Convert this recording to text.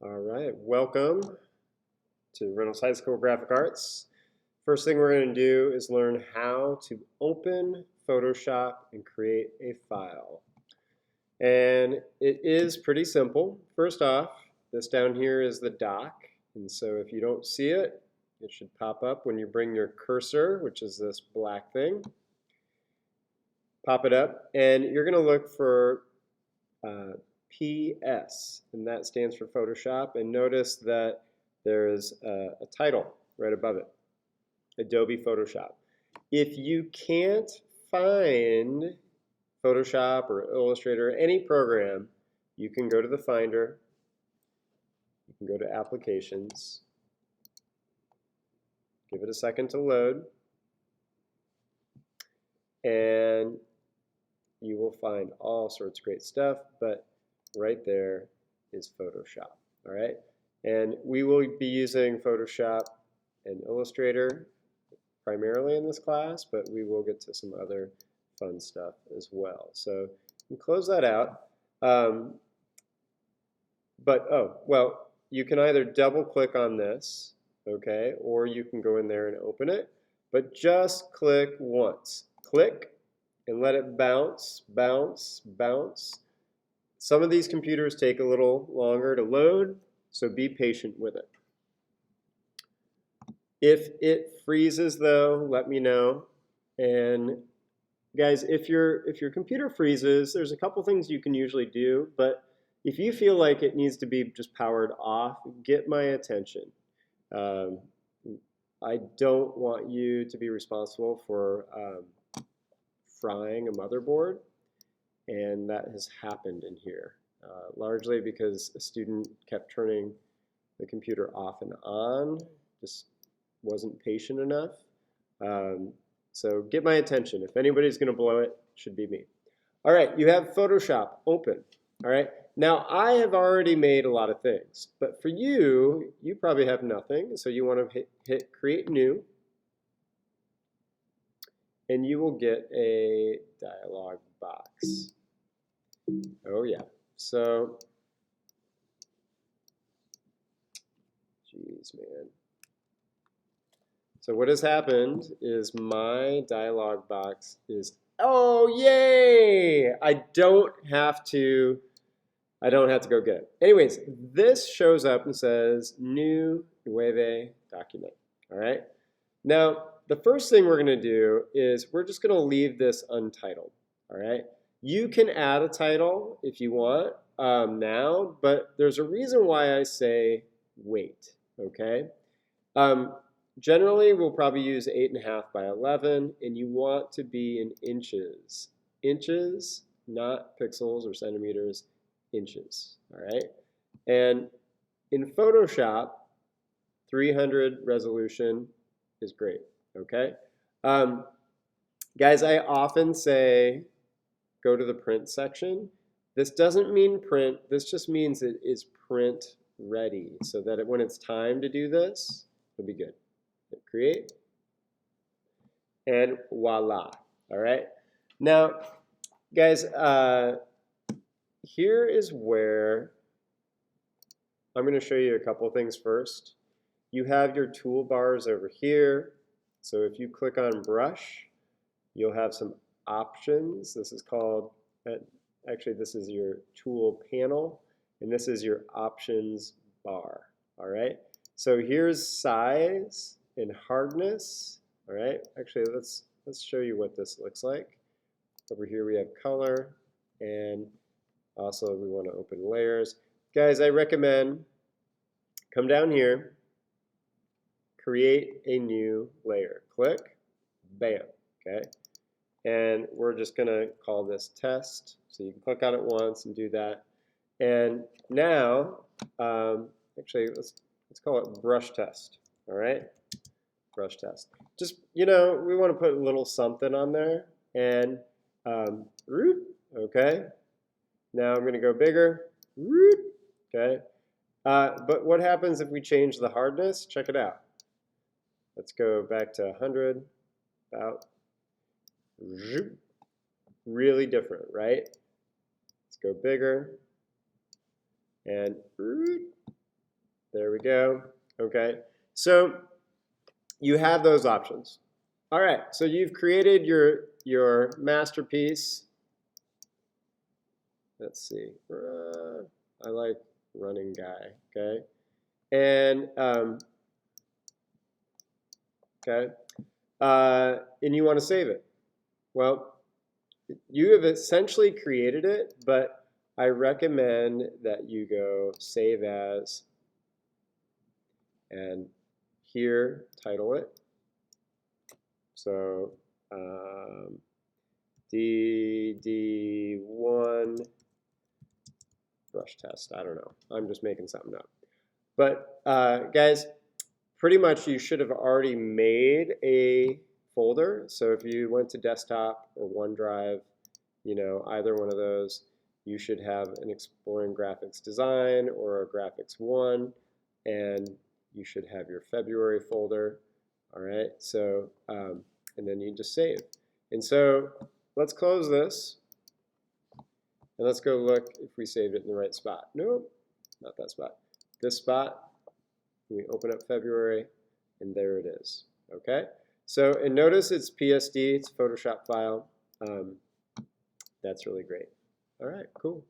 All right, welcome to Reynolds High School Graphic Arts. First thing we're going to do is learn how to open Photoshop and create a file. And it is pretty simple. First off, this down here is the dock. And so if you don't see it, it should pop up when you bring your cursor, which is this black thing. Pop it up, and you're going to look for PS, and that stands for Photoshop. And notice that there's a title right above it, Adobe Photoshop. If you can't find Photoshop or Illustrator, or any program, you can go to the Finder, you can go to Applications, give it a second to load, and you will find all sorts of great stuff, but right there is Photoshop, all right? And we will be using Photoshop and Illustrator primarily in this class, but we will get to some other fun stuff as well. So you can close that out. You can either double click on this, okay, or you can go in there and open it, but just click once. Click and let it bounce, bounce, bounce. Some of these computers take a little longer to load, so be patient with it. If it freezes though, let me know. And guys, if your computer freezes, there's a couple things you can usually do, but if you feel like it needs to be just powered off, get my attention. I don't want you to be responsible for frying a motherboard, and that has happened in here, largely because a student kept turning the computer off and on, just wasn't patient enough. So get my attention. If anybody's going to blow it, it should be me. All right, you have Photoshop open. All right, now I have already made a lot of things, but for you, you probably have nothing, so you want to hit Create New, and you will get a dialog box. Oh yeah, so, geez, man. So what has happened is my dialog box is, oh yay! I don't have to go get it. Anyways, this shows up and says New Nueve Document. All right. Now, the first thing we're going to do is we're just going to leave this untitled. All right. You can add a title if you want now, but there's a reason why I say wait. Okay. Generally, we'll probably use 8.5 by 11, and you want to be in inches. Inches, not pixels or centimeters, inches, all right? And in Photoshop, 300 resolution is great, okay? Guys, I often say go to the print section. This doesn't mean print. This just means it is print ready so that when it's time to do this, it'll be good. Hit create, and voila, all right? Now, guys, here is where I'm going to show you a couple things first. You have your toolbars over here. So if you click on brush, you'll have some options. This is called, actually this is your tool panel, and this is your options bar, all right? So here's size and hardness, all right? Actually, let's show you what this looks like. Over here we have color, and also we want to open layers. Guys, I recommend come down here, create a new layer. Click, bam, okay? And we're just going to call this test. So you can click on it once and do that. And now, actually, let's call it brush test, all right? Brush test. Just, you know, we want to put a little something on there. And, okay? Now I'm going to go bigger, okay? But what happens if we change the hardness? Check it out. Let's go back to 100, about, really different, right? Let's go bigger, and There we go. Okay, so you have those options. All right, so you've created your masterpiece. Let's see. I like running guy. Okay, and and you want to save it. Well, you have essentially created it, but I recommend that you go save as, and here title it. So DD1 brush test. I don't know. I'm just making something up. But guys, pretty much you should have already made a folder. So if you went to desktop or OneDrive, you know, either one of those, you should have an Exploring Graphics Design or a Graphics 1, and you should have your February folder. All right, so, and then you just save. And so let's close this, and let's go look if we saved it in the right spot. Nope, not that spot. This spot. We open up February, and there it is. Okay, so and notice it's PSD, it's a Photoshop file. That's really great. All right, cool.